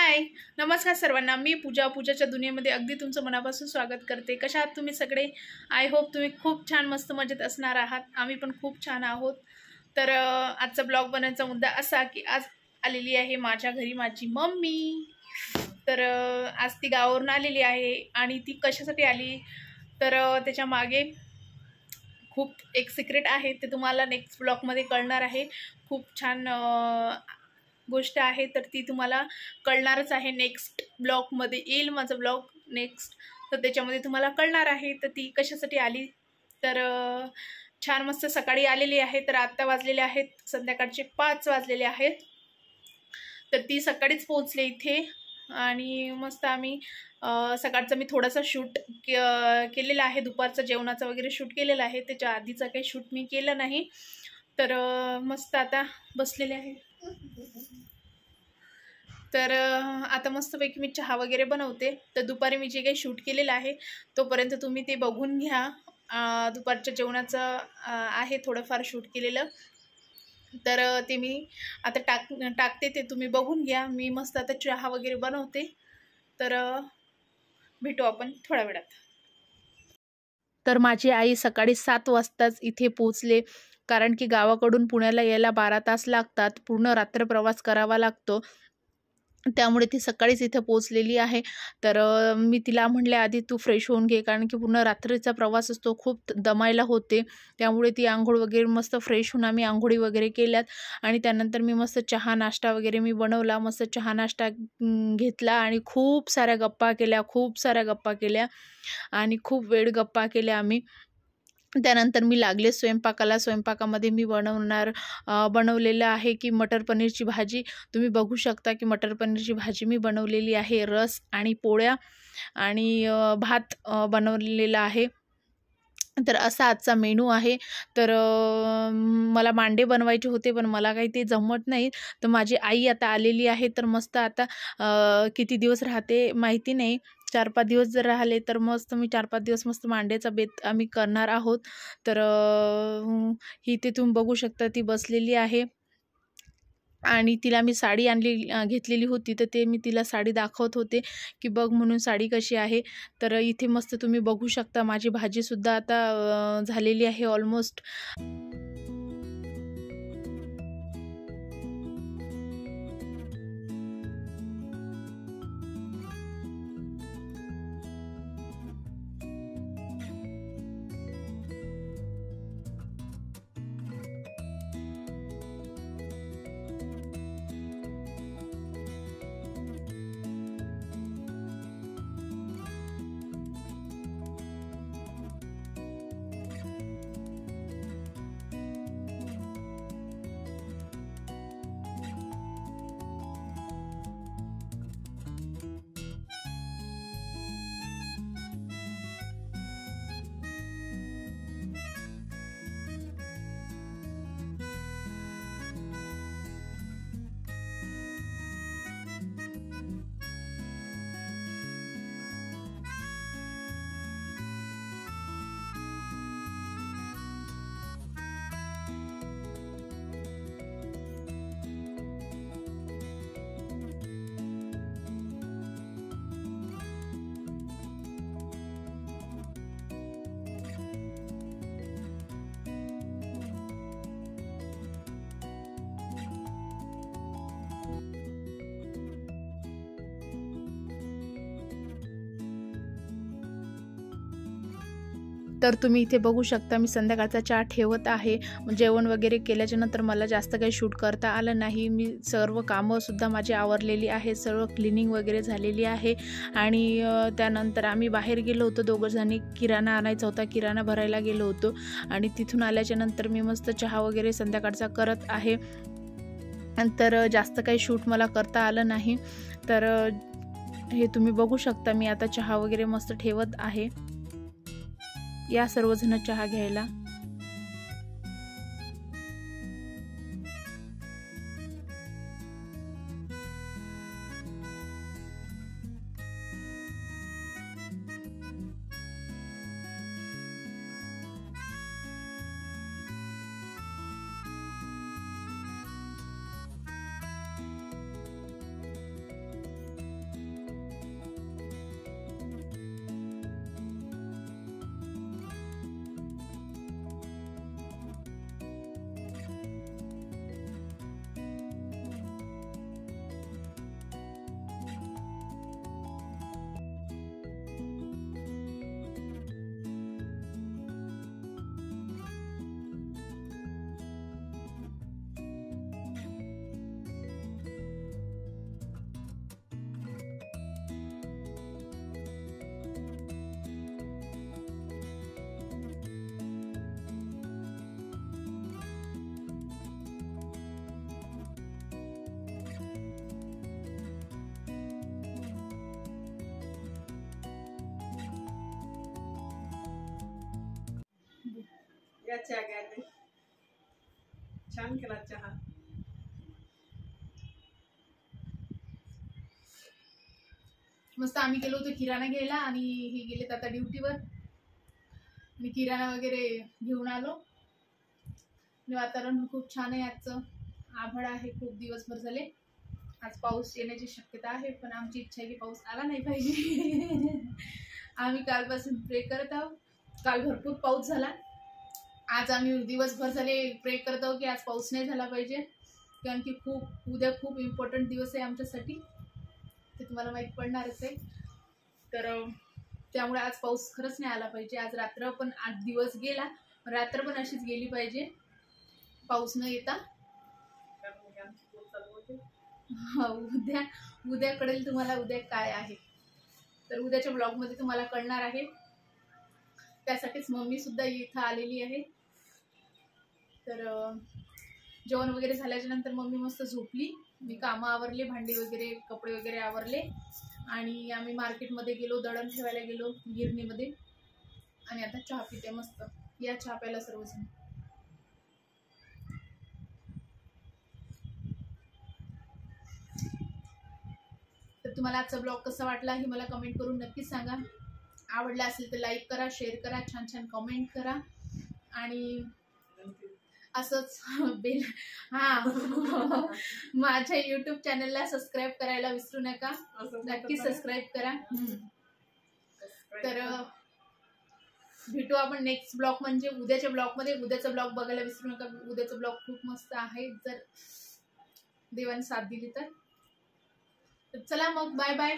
हाय, नमस्कार सर्वांना. मी पूजाच्या दुनियेमध्ये अगदी तुमचं मनापासून स्वागत करते. कशा आहात तुम्ही सगळे? आय होप तुम्ही खूप छान मस्त मजेत असणार आहात. आम्ही पण खूप छान आहोत. तर आजचा ब्लॉग बनवायचा मुद्दा असा की आज आलेली आहे माझ्या घरी माझी मम्मी. तर आज ती गावावरून आलेली आहे आणि ती कशासाठी आली तर त्याच्या मागे खूप एक सिक्रेट आहे, ते तुम्हाला नेक्स्ट ब्लॉगमध्ये कळणार आहे. खूप छान गोष्ट आहे, तर ती तुम्हाला कळणारच आहे. नेक्स्ट ब्लॉगमध्ये येईल माझा ब्लॉग नेक्स्ट, तर त्याच्यामध्ये तुम्हाला कळणार आहे तर ती कशासाठी आली. तर छान मस्त सकाळी आलेली आहे. तर आत्ता वाजलेले आहेत संध्याकाळचे 5 वाजलेले आहेत. तर ती सकाळीच पोहोचले इथे आणि मस्त आम्ही सकाळचं मी थोडासा शूट केलेला आहे. दुपारचं जेवणाचं वगैरे शूट केलेलं आहे. त्याच्या आधीचं काही शूट मी केलं नाही. तर मस्त आता बसलेले आहे. तर आता मस्तपैकी मी चहा वगैरे बनवते. तर दुपारी मी जे काही शूट केलेलं आहे तोपर्यंत तुम्ही ते बघून घ्या. दुपारच्या जेवणाचं आहे थोडंफार शूट केलेलं, तर ते मी आता टाकते, ते तुम्ही बघून घ्या. मी मस्त आता चहा वगैरे बनवते. तर भेटू आपण थोड्या वेळात. तर माझी आई सकाळी 7 वाजताच इथे पोचले, कारण की गावाकडून पुण्याला यायला 12 तास लागतात. पूर्ण रात्र प्रवास करावा लागतो, त्यामुळे ती सकाळीच इथे पोचलेली आहे. तर मी तिला म्हटले आधी तू फ्रेश होऊन घे, कारण की पूर्ण रात्रीचा प्रवास असतो, खूप दमायला होते. त्यामुळे ती आंघोळ वगैरे मस्त फ्रेश होऊन आम्ही आंघोळी वगैरे केल्यात आणि त्यानंतर मी मस्त चहा नाश्ता वगैरे मी बनवला. मस्त चहा नाश्ता घेतला आणि खूप साऱ्या गप्पा केल्या आणि खूप वेळ गप्पा केल्या आम्ही. त्यानंतर मी लागले स्वयंपाकाला. स्वयंपाकामध्ये मी बनवलेलं आहे की मटर पनीरची भाजी. तुम्ही बघू शकता की मटर पनीरची भाजी मी बनवलेली आहे. रस आणि पोळ्या आणि भात बनवलेला आहे. तर असा आजचा मेनू आहे. तर मला मांडे बनवायचे होते, पण मला काही ते जमत नाही. तर माझी आई आता आलेली आहे. तर मस्त आता किती दिवस राहते माहिती नाही. 4-5 दिवस जर राहिले तर मस्त मी 4-5 दिवस मस्त मांड्याचा बेत आम्ही करणार आहोत. तर ही ते तुम्ही बघू शकता ती बसलेली आहे आणि तिला मी साडी घेतलेली होती, तर ते मी तिला साडी दाखवत होते की बघ म्हणून साडी कशी आहे. तर इथे मस्त तुम्ही बघू शकता माझी भाजीसुद्धा आता झालेली आहे ऑलमोस्ट. तर तुम्ही इथे बघू शकता मी संध्याकाळचा चहा ठेवत आहे. जेवण वगैरे केल्याच्या नंतर मला जास्त काही शूट करता आलं नाही. मी सर्व कामंसुद्धा माझी आवरलेली आहे. सर्व क्लिनिंग वगैरे झालेली आहे आणि त्यानंतर आम्ही बाहेर गेलो होतो दोघंजणी. किराणा आणायचा होता, किराणा भरायला गेलो होतो आणि तिथून आल्याच्या नंतर मी मस्त चहा वगैरे संध्याकाळचा करत आहे. तर जास्त काही शूट मला करता आलं नाही. तर हे तुम्ही बघू शकता मी आता चहा वगैरे मस्त ठेवत आहे. या सर्वजण चहा घ्यायला. चहा घ्या, छान केला चहा. मस्त आम्ही गेलो होतो किराणा घ्यायला आणि हे गेलेत आता ड्युटीवर. मी किराणा वगैरे घेऊन आलो. वातावरण खूप छान आहे आजचं. आभाळ आहे खूप दिवसभर झाले. आज पाऊस येण्याची शक्यता आहे, पण आमची इच्छा आहे की पाऊस आला नाही पाहिजे. आम्ही कालपासून प्रे करत आहोत. काल भरपूर पाऊस झाला. आज आम्ही दिवसभर झाले प्रे करत आहोत की आज पाऊस नाही झाला पाहिजे, कारण की उद्या खूप इम्पॉर्टंट दिवस आहे आमच्यासाठी. ते तुम्हाला माहीत पडणारच आहे. तर त्यामुळे आज पाऊस खरंच नाही आला पाहिजे. आज रात्र पण, आज दिवस गेला, रात्र पण अशीच गेली पाहिजे पाऊस न येता. उद्या कळेल तुम्हाला उद्या काय आहे. तर उद्याच्या ब्लॉगमध्ये तुम्हाला कळणार आहे. त्यासाठीच मम्मी सुद्धा इथं आलेली आहे. तर जेवण वगैरे झाल्याच्या नंतर मम्मी मस्त झोपली. मी कामं आवरले, भांडी वगैरे, कपडे वगैरे आवरले आणि आम्ही मार्केटमध्ये गेलो, दळण ठेवायला गेलो गिरणीमध्ये. आणि आता चहा पिते मस्त. या चहा प्यायला सर्वजण. तर तुम्हाला आजचा ब्लॉग कसा वाटला हे मला कमेंट करून नक्कीच सांगा. आवडला असेल तर लाईक करा, शेअर करा, छान छान कमेंट करा आणि असंच बेल माझ्या यूट्यूब चॅनलला सबस्क्राईब करायला विसरू नका. नक्की सबस्क्राईब करा. तर भेटू आपण नेक्स्ट ब्लॉग म्हणजे उद्याच्या ब्लॉगमध्ये. उद्याचा ब्लॉग बघायला विसरू नका. उद्याचा ब्लॉग खूप मस्त आहे जर देवाने साथ दिली तर. चला मग, बाय बाय.